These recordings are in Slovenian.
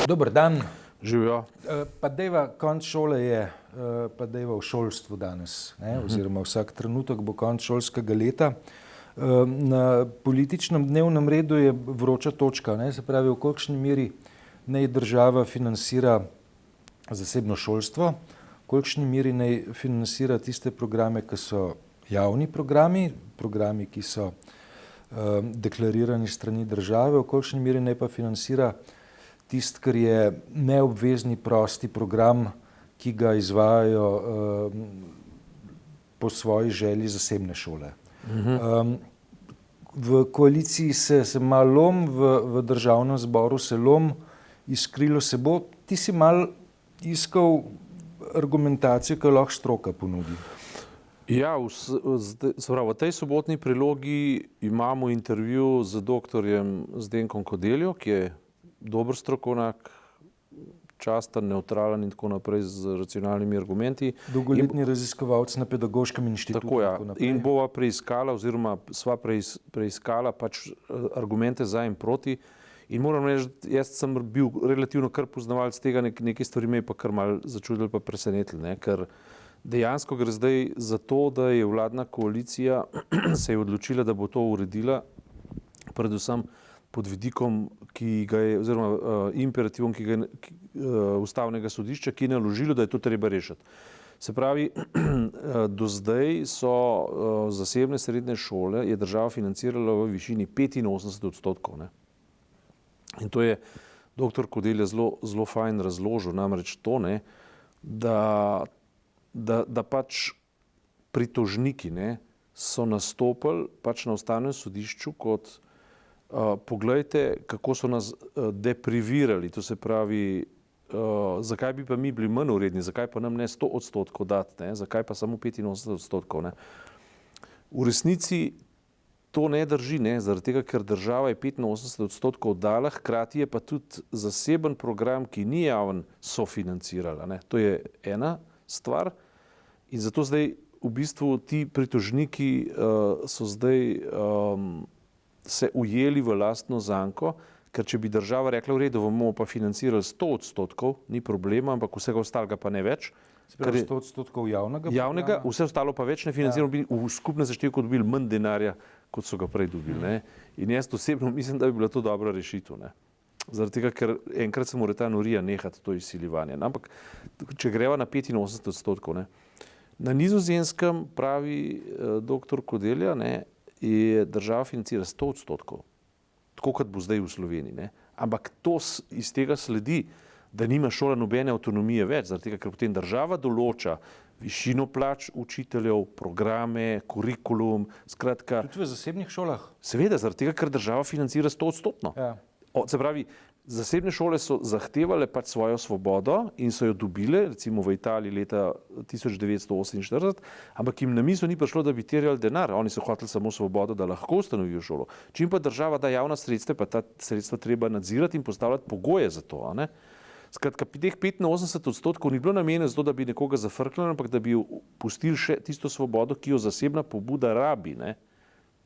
Dober dan. Živijo. Pa dejva, konec šole je, pa dejva v šolstvu danes, ne? Oziroma vsak trenutek bo konec šolskega leta. Na političnem dnevnem redu je vroča točka, ne? Se pravi, v kolikšni meri naj država financira zasebno šolstvo, v kolikšni meri naj financira tiste programe, ki so javni programi, programi, ki so deklarirani strani države, v kolikšni meri naj pa financira tisti, kar je neobvezni prosti program, ki ga izvajajo po svoji želji zasebne šole. V koaliciji se malo lom, v državnem zboru se lom, iskrilo se bo. Ti si malo iskal argumentacijo, ki lahko stroka ponudi. Ja, v tej sobotni prilogi imamo intervju z doktorjem Zdenkom Kodeljo, ki je dober strokovnjak, časten, nevtralen in tako naprej z racionalnimi argumenti. Dolgoletni raziskovalec na Pedagoškem inštitutu. Tako, ja. In bova preiskala oziroma sva preiskala pač argumente za in proti. In moram reči, jaz sem bil relativno kar poznavalec tega, neke stvari me je pa kar malo začudili pa presenetili, ne? Ker dejansko gre zdaj za to, da je vladna koalicija se je odločila, da bo to uredila, predvsem pod vidikom, ki ga je, oziroma imperativom, ki ga je ustavnega sodišča, ki je naložilo, da je to treba rešiti. Se pravi, do zdaj so zasebne srednje šole, je država financirala v višini 85%. Ne? In to je doktor Kodelja zelo fajn razložil, namreč to, ne, da pač pritožniki, ne, so nastopili pač na ustavnem sodišču kot poglejte, kako so nas deprivirali, to se pravi, zakaj bi pa mi bili manj uredni, zakaj pa nam ne 100% dati, ne? Zakaj pa samo 85%. Ne? V resnici to ne drži, ne? Zaradi tega, ker država je 85% dala, hkrati je pa tudi zaseben program, ki ni javen, sofinancirala. Ne? To je ena stvar in zato zdaj v bistvu ti pritožniki so zdaj se ujeli v lastno zanko, ker če bi država rekla, v redu, bomo pa financirali 100%, ni problema, ampak vsega ostalega pa ne več. Spravi 100% javnega? Javnega, vse ostalo pa več ne financiramo, bi v skupnem seštevku dobili manj denarja, kot so ga prej dobili. Ne? In jaz osebno mislim, da bi bila to dobra rešitev. Ne? Zaradi tega, ker enkrat se mora ta norija nehati to izsiljevanje. Ampak, če greva na 85%, ne? Na Nizozemskem, pravi doktor Kodelja, ne, je država financira 100%, tako kot bo zdaj v Sloveniji. Ne? Ampak to iz tega sledi, da nima šola nobene avtonomije več, zaradi tega, ker potem država določa višino plač učiteljev, programe, kurikulum, skratka. Tudi v zasebnih šolah? Seveda, zaradi tega, ker država financira 100%. Ja. Se pravi, zasebne šole so zahtevale pač svojo svobodo in so jo dobile, recimo v Italiji leta 1948, ampak jim na misel ni prišlo, da bi terjali denar. Oni so hoteli samo svobodo, da lahko ustanovijo šolo. Čim pa država da javna sredstva, pa ta sredstva treba nadzirati in postavljati pogoje za to. Ne? Skratka, teh 85% ni bilo namenjeno zato, da bi nekoga zafrknili, ampak da bi pustili še tisto svobodo, ki jo zasebna pobuda rabi. Ne?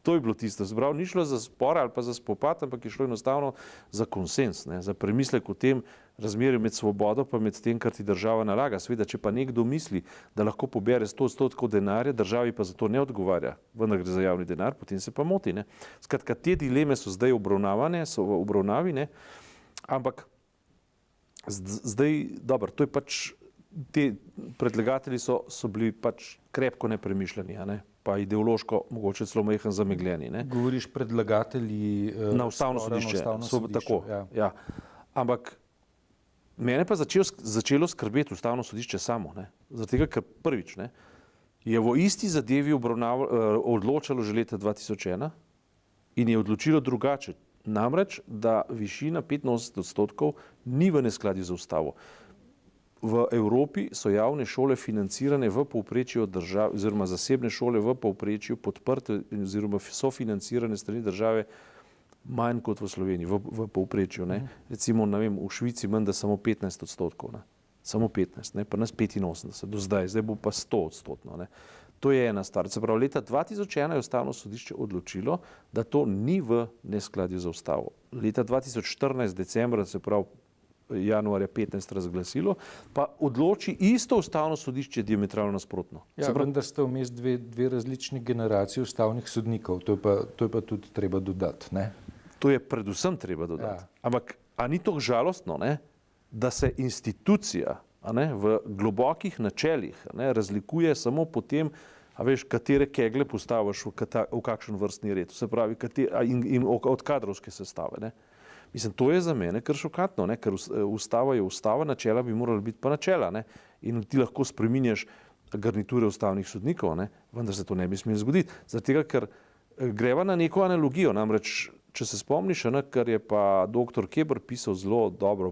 To je bilo tisto. Zbrav, ni šlo za spor ali pa za spopad, ampak je šlo enostavno za konsens, ne? Za premislek o tem razmerju med svobodo pa med tem, kar ti država nalaga. Seveda, če pa nekdo misli, da lahko pobere 100% denarja, državi pa za to ne odgovarja, vendar gre za javni denar, potem se pa moti. Ne? Skratka, te dileme so zdaj obravnavane, so v obravnavi, ne? Ampak zdaj, dobro, to je pač, te predlagatelji so bili pač krepko nepremišljeni, a ne? Pa ideološko mogoče celo majhen zamegljeni. Ne? Govoriš predlagatelji na ustavno sodišče. Tako, ja. Ja. Ampak mene pa začelo skrbeti ustavno sodišče samo. Ne? Zaradi tega, ker prvič, ne, je v isti zadevi odločalo že leta 2001 in je odločilo drugače. Namreč, da višina 85% ni v neskladju z ustavo. V Evropi so javne šole financirane v povprečju od države, oziroma zasebne šole v povprečju podprte oziroma sofinancirane strani države manj kot v Sloveniji, v povprečju. Ne? Recimo, ne vem, v Švici menda samo 15%. Ne? Samo 15, ne? Pa nas 85 do zdaj, zdaj bo pa 100%. Ne? To je ena stvar. Se pravi, leta 2001 je ustavno sodišče odločilo, da to ni v neskladju z ustavo. Leta 2014 decembra, se pravi januarja 15 razglasilo, pa odloči isto ustavno sodišče diametralno nasprotno. Ja, vendar sta vmes dve različni generaciji ustavnih sodnikov, to je pa tudi treba dodati, ne? To je predvsem treba dodati. Ja. Ampak, a ni to žalostno, ne? Da se institucija, a ne, v globokih načelih, a ne, razlikuje samo po tem, a veš, katere kegle postaviš v kakšen vrstni red, se pravi, in od kadrovske sestave, ne. Mislim, to je za mene kar šokantno, ne, ker ustava je ustava, načela bi morala biti pa načela, ne, in ti lahko spreminjaš garniture ustavnih sodnikov, ne, vendar se to ne bi smelo zgoditi, zaradi tega, ker greva na neko analogijo, namreč, če se spomniš, ne, kar je pa doktor Keber pisal zelo dobro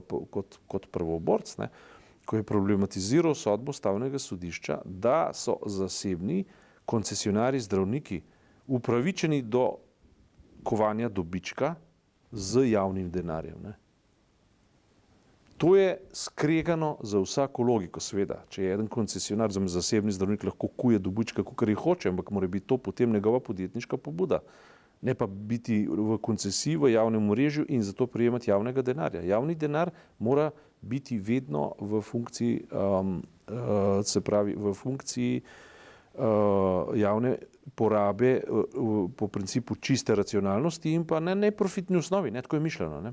kot prvoborc, ne, ko je problematiziral sodbo ustavnega sodišča, da so zasebni koncesionarji zdravniki upravičeni do kovanja dobička z javnim denarjem. Ne. To je skregano za vsako logiko, seveda. Če je eden koncesionar, zasebni zdravnik lahko kuje dobička, kakor jih hoče, ampak mora biti to potem njegova podjetniška pobuda. Ne pa biti v koncesiji v javnem mrežju in zato prejemati javnega denarja. Javni denar mora biti vedno v funkciji, se pravi, v funkciji javne porabe po principu čiste racionalnosti in pa na neprofitni osnovi, ne, tako je mišljeno. Ne.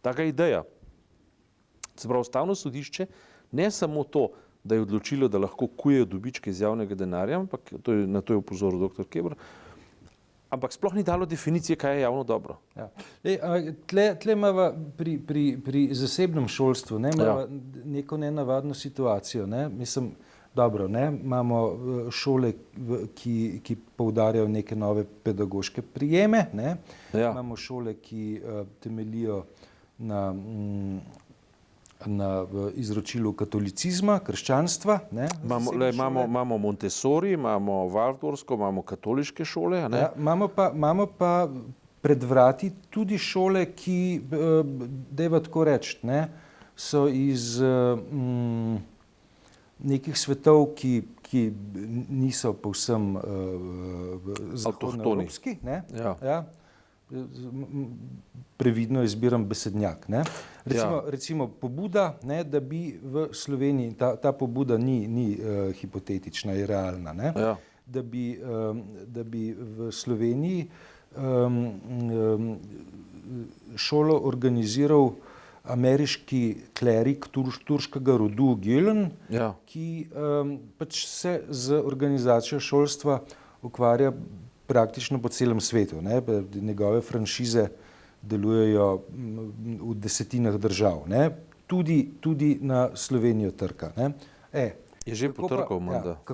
Taka ideja. Se pravi, ustavno sodišče ne samo to, da je odločilo, da lahko kujejo dobičke iz javnega denarja, ampak na to je opozoril dr. Keber, ampak sploh ni dalo definicije, kaj je javno dobro. Ja. Tle imava pri zasebnem šolstvu, ne, imava neko nenavadno situacijo. Ne. Mislim, dobro, ne, imamo šole, ki poudarjajo neke nove pedagoške prijeme, ne. Ja. Imamo šole, ki temeljijo na izročilu katolicizma, krščanstva. Ne, imamo Montessori, imamo Waldorfsko, imamo katoliške šole. Ne? Ja, imamo pa pred vrati tudi šole, ki, dajva tako reči, ne, so iz nekih svetov, ki niso povsem zahodnoevropski. Ja. Previdno izbiram besednjak. Ne. Recimo pobuda, ne, da bi v Sloveniji, ta pobuda ni hipotetična, je realna, ne, ja. Da bi v Sloveniji šolo organiziral ameriški klerik turškega rodu Gelen, ja. Ki pač se z organizacijo šolstva ukvarja praktično po celem svetu. Ne? Njegove franšize delujejo v desetinah držav. Ne? Tudi na Slovenijo trka. Ne? Je že potrkal, morda. Ja,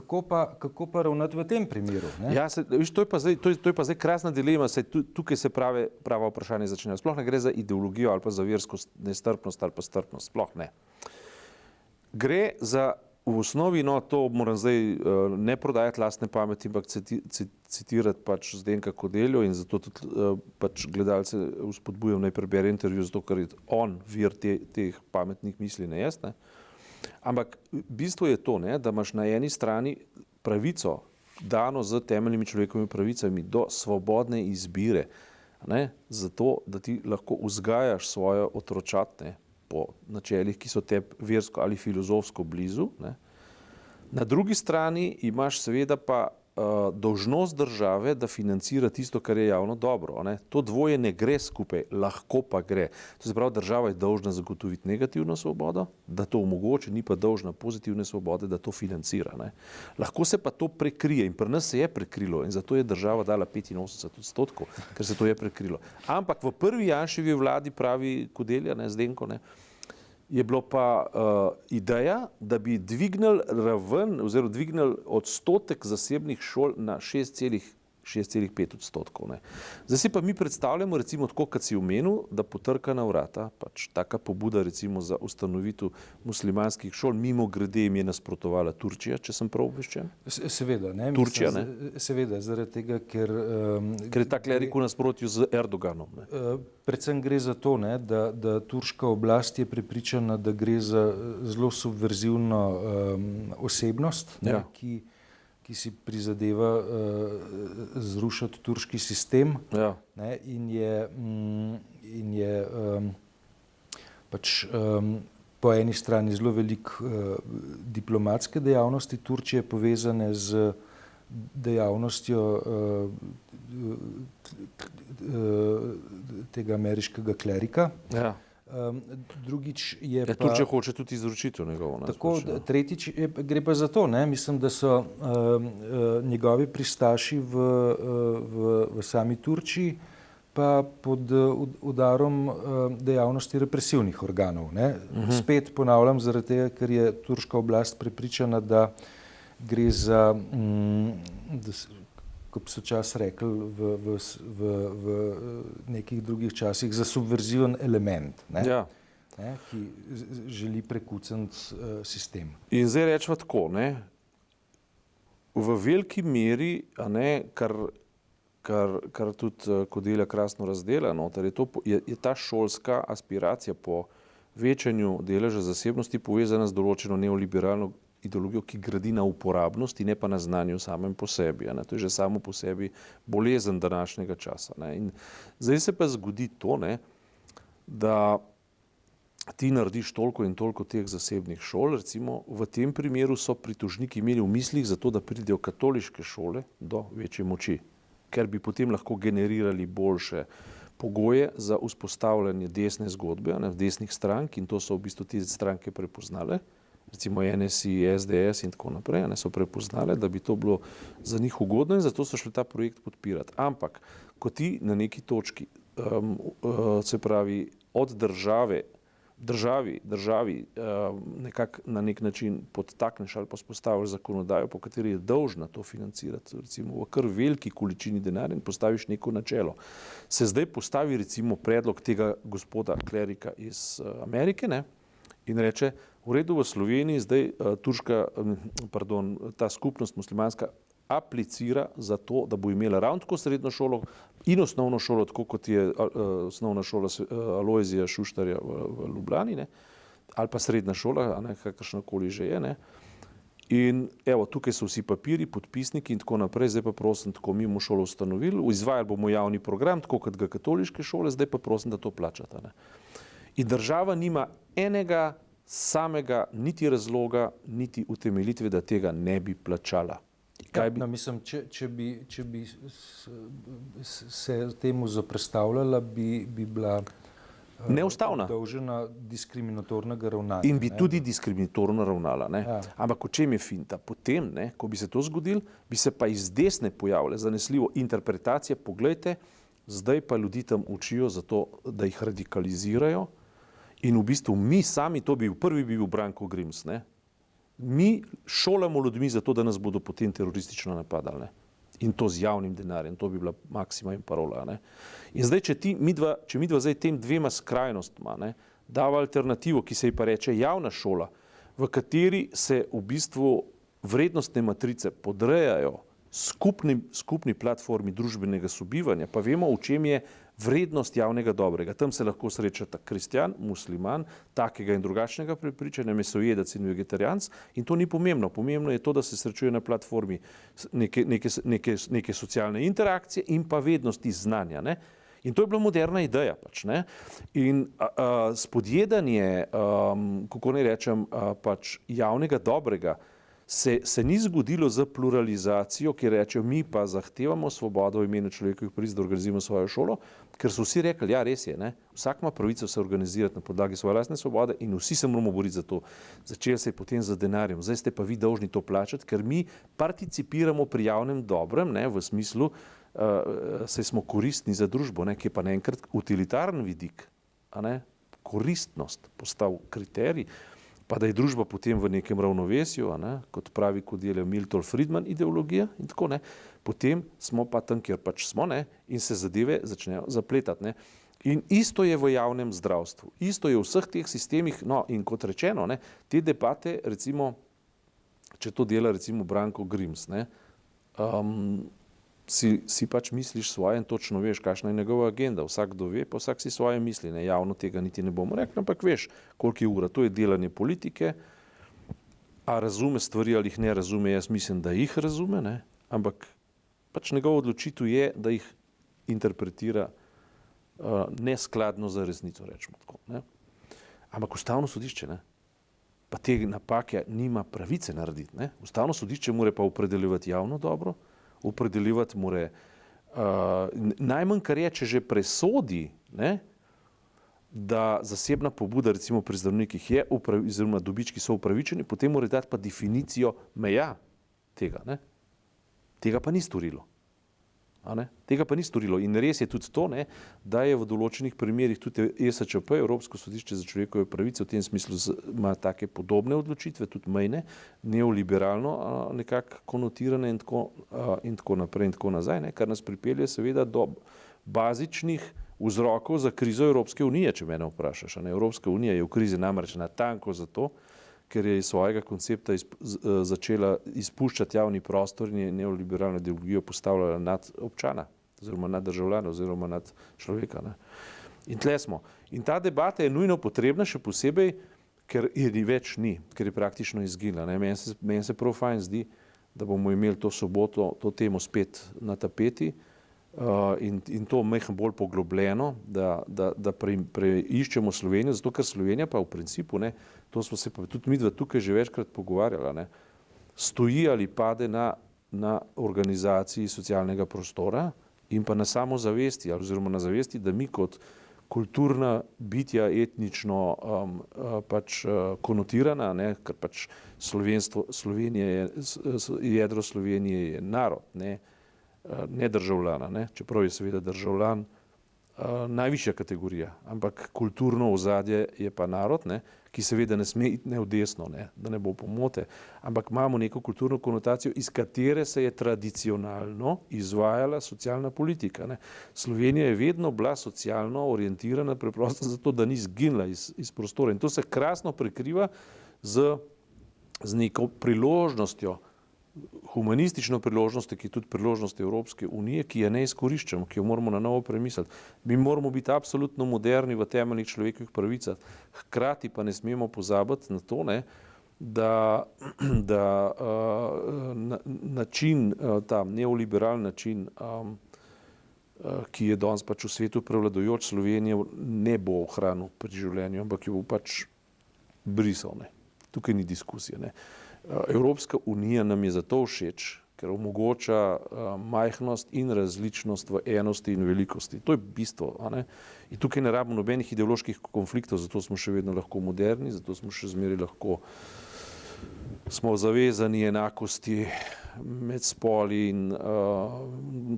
kako pa ravnati v tem primeru? Ne? Ja, viš, to je pa zdaj krasna dilema, tukaj se prava vprašanje začnejo. Sploh ne gre za ideologijo ali pa za versko nestrpnost ali pa strpnost. Sploh ne. Gre za v osnovi, no, to moram zdaj ne prodajati lastne pameti, ampak citirati pač Zdenka Kodeljo in zato tudi pač gledalce vzpodbujam naj prebere intervju, zato ker je on vir teh pametnih misli, ne jaz. Ne. Ampak bistvo je to, ne, da imaš na eni strani pravico dano z temeljnimi človekovimi pravicami do svobodne izbire, ne, zato, da ti lahko vzgajaš svoje otročat, ne, po načelih, ki so te versko ali filozofsko blizu. Ne. Na drugi strani imaš seveda pa dolžnost države, da financira tisto, kar je javno dobro. Ne. To dvoje ne gre skupaj, lahko pa gre. To se pravi, država je dolžna zagotoviti negativno svobodo, da to omogoči, ni pa dolžna pozitivne svobode, da to financira. Ne. Lahko se pa to prekrije in pri nas se je prekrilo in zato je država dala 85%, ker se to je prekrilo. Ampak v prvi Janševi vladi, pravi Kodelja, ne, Zdenko, ne, je bilo pa ideja, da bi dvignili raven oziroma dvignili odstotek zasebnih šol na 6,5%. Ne. Zdaj si pa mi predstavljamo, recimo tako, kot si omenil, da potrka na vrata, pač taka pobuda recimo za ustanovitev muslimanskih šol, mimo grede jim je nasprotovala Turčija, če sem prav obveščen? Seveda, ne. Turčija, ne? Seveda, zaradi tega, ker je ta klerik v nasprotju z Erdoganom. Ne. Predvsem gre za to, ne, da turška oblast je prepričana, da gre za zelo subverzivno osebnost, ne, ja. Ki si prizadeva zrušiti turški sistem, ja. Ne, in je pač po eni strani zelo veliko diplomatske dejavnosti Turčije povezane z dejavnostjo tega ameriškega klerika. Ja. Drugič je pa... Turčija hoče tudi izročitev njegovo. Tako, tretjič gre pa za to, ne? Mislim, da so njegovi pristaši v sami Turčiji pa pod udarom dejavnosti represivnih organov. Ne? Spet ponavljam, zaradi tega, ker je turška oblast prepričana, da gre za, kot so čas rekli v nekih drugih časih, za subverziven element, ne? Ja. Ne? Ki želi prekucati sistem. In zdaj rečemo tako, ne? V veliki meri, a ne, kar tudi Kodelja krasno razdela, noter, je ta šolska aspiracija po večanju deleža zasebnosti povezana z določeno neoliberalno ideologijo, ki gradi na uporabnosti, ne pa na znanju samem po sebi. Ne. To je že samo po sebi bolezen današnjega časa. Ne. In zdaj se pa zgodi to, ne, da ti narediš toliko in toliko teh zasebnih šol, recimo v tem primeru so pritožniki imeli v mislih za to, da pridejo katoliške šole do večje moči, ker bi potem lahko generirali boljše pogoje za vzpostavljanje desne zgodbe, ne, desnih strank, in to so v bistvu te stranke prepoznale, recimo NSI, SDS in tako naprej, ne, so prepoznale, da bi to bilo za njih ugodno in zato so šli ta projekt podpirati. Ampak, ko ti na neki točki, se pravi, od državi nekako na nek način podtakneš ali pa spostaviš zakonodajo, po kateri je dolžna to financirati, recimo v kar veliki količini denarja in postaviš neko načelo. Se zdaj postavi recimo predlog tega gospoda klerika iz Amerike, ne, in reče, v redu, v Sloveniji zdaj ta skupnost muslimanska aplicira za to, da bo imela ravno tako srednjo šolo in osnovno šolo, tako kot je osnovna šola Alojzija Šuštarja v Ljubljani, ne, ali pa srednja šola, a ne, kakršnakoli že je, ne. In evo, tukaj so vsi papiri, podpisniki in tako naprej, zdaj pa prosim, tako mi bomo šolo ustanovili, izvajali bomo javni program, tako kot ga katoliške šole, zdaj pa prosim, da to plačate. Ne. In država nima enega samega niti razloga, niti utemeljitve, da tega ne bi plačala. Mislim, če bi se temu zoperstavljala, bi bila neustavna, obdolžena diskriminatornega ravnanja. In bi tudi diskriminatorno ravnala. Ne? Ja. Ampak o čem je finta? Potem, ne, ko bi se to zgodilo, bi se pa iz desne pojavile zanesljivo interpretacije, poglejte, zdaj pa ljudi tam učijo zato, da jih radikalizirajo in v bistvu mi sami, prvi bi bil Branko Grims, ne? Mi šolamo ljudmi zato, da nas bodo potem teroristično napadali. Ne? In to z javnim denarjem, to bi bila maksima in parola. Ne? In zdaj, če midva zdaj tem dvema skrajnostma, ne, dava alternativo, ki se ji pa reče javna šola, v kateri se v bistvu vrednostne matrice podrejajo skupni platformi družbenega sobivanja, pa vemo, v čem je vrednost javnega dobrega. Tam se lahko srečata kristjan, musliman, takega in drugačnega prepričanja, mesojedec in vegetarijanc, in to ni pomembno. Pomembno je to, da se srečuje na platformi neke socialne interakcije in pa vednosti znanja. Ne? In to je bila moderna ideja. Pač, ne? In spodjedanje, kako naj rečem, pač javnega dobrega, se ni zgodilo za pluralizacijo, ki rečejo, mi pa zahtevamo svobodo v imenu človekovih pravic, da organiziramo svojo šolo, ker so vsi rekli, ja, res je, ne? Vsak ima pravico se organizirati na podlagi svoje lastne svobode in vsi se moramo boriti za to. Začeli se je potem z denarjem, zdaj ste pa vi dolžni to plačati, ker mi participiramo pri javnem dobrem, ne, v smislu, saj smo koristni za družbo, ne, ki je pa naenkrat utilitaren vidik, a ne, koristnost postal kriterij, pa da je družba potem v nekem ravnovesju, a ne, kot pravi Kodelja Milton Friedman ideologija in tako, ne, potem smo pa tam, kjer pač smo, ne, in se zadeve začnejo zapletati. Ne. In isto je v javnem zdravstvu, isto je v vseh teh sistemih, no, in kot rečeno, ne, te debate, recimo, če to dela recimo Branko Grims, ne, si pač misliš svoje in točno veš, kakšna je njegova agenda. Vsakdo ve, pa vsak si svoje misli. Ne? Javno tega niti ne bomo rekli, ampak veš, koliko je ura. To je delanje politike. A razume stvari ali jih ne razume? Jaz mislim, da jih razume, ne? Ampak pač njegova odločitev je, da jih interpretira neskladno za resnico, rečemo tako. Ne? Ampak ustavno sodišče, ne, pa te napake nima pravice narediti. Ne. Ustavno sodišče mora pa opredeljevati javno dobro, opredeljevati mora najmanj, kar je, če že presodi, ne, da zasebna pobuda, recimo pri zdravnikih, oziroma dobički so upravičeni, potem mora dati pa definicijo meja tega. Ne. Tega pa ni storilo. Tega pa ni storilo. In res je tudi to, ne, da je v določenih primerih tudi ESČP, Evropsko sodišče za človekove pravice, v tem smislu ima take podobne odločitve, tudi mejne, neoliberalno nekako konotirane in tako naprej in tako nazaj, ne, kar nas pripelje seveda do bazičnih vzrokov za krizo Evropske unije, če mene vprašaš. Evropska unija je v krizi namreč natanko zato, ker je iz svojega koncepta začela izpuščati javni prostor in je neoliberalno ideologijo postavljala nad občana, oziroma nad državljana, oziroma nad človeka. Ne. In tle smo. In ta debata je nujno potrebna, še posebej, ker je več ni, ker je praktično izginila. Meni se prav fajn zdi, da bomo imeli to soboto to temo spet na tapeti in to malo bolj poglobljeno, da preiščemo Slovenijo, zato ker Slovenija pa v principu, ne, to smo se pa tudi midva tukaj že večkrat pogovarjala, ne, stoji ali pade na organizaciji socialnega prostora in pa na samozavesti, oziroma na zavesti, da mi kot kulturna bitja etnično pač konotirana, ne, ker pač jedro Slovenije je narod, ne državljana, ne, čeprav je seveda državljan najvišja kategorija, ampak kulturno ozadje je pa narod, ne, ki seveda ne sme iti ne v desno, ne, da ne bo pomote, ampak imamo neko kulturno konotacijo, iz katere se je tradicionalno izvajala socialna politika. Ne. Slovenija je vedno bila socialno orientirana, preprosto zato, da ni izginila iz prostora. In to se krasno prekriva z neko priložnostjo, humanistično priložnost, ki je tudi priložnost Evropske unije, ki je ne izkoriščamo, ki jo moramo na novo premisliti. Mi moramo biti absolutno moderni v temeljnih človekovih pravicah, hkrati pa ne smemo pozabiti na to, ne, da način, ta neoliberalni način, ki je danes pač v svetu prevladujoč, Slovenije ne bo ohranil pri življenju, ampak jo bo pač brisal. Ne. Tukaj ni diskusije. Ne. Evropska unija nam je zato všeč, ker omogoča majhnost in različnost v enosti in velikosti. To je bistvo. In tukaj ne rabimo nobenih ideoloških konfliktov, zato smo še vedno lahko moderni, zato smo še zmeraj lahko smo zavezani enakosti med spoli in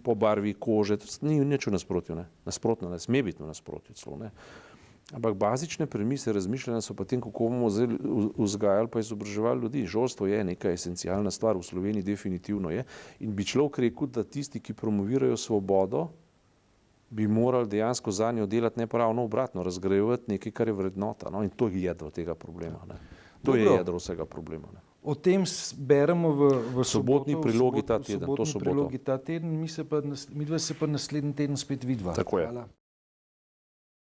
po barvi kože. To ni nič v nasprotju. Nasprotno, ne sme biti v nasprotju celo. Ne. Ampak bazične premise razmišljanja so pa tem, kako bomo zdaj vzgajali pa izobraževali ljudi. Šolstvo je neka esencialna stvar, v Sloveniji definitivno je. In bi človek rekel, da tisti, ki promovirajo svobodo, bi morali dejansko za njo delati ne ravno obratno, razgrajevati nekaj, kar je vrednota. No? In to je jedro tega problema. Ne? To je jedro vsega problema. Ne? O tem beremo v sobotni prilogi ta teden. Mi dva se pa naslednji teden spet vidva. Tako je. Hvala.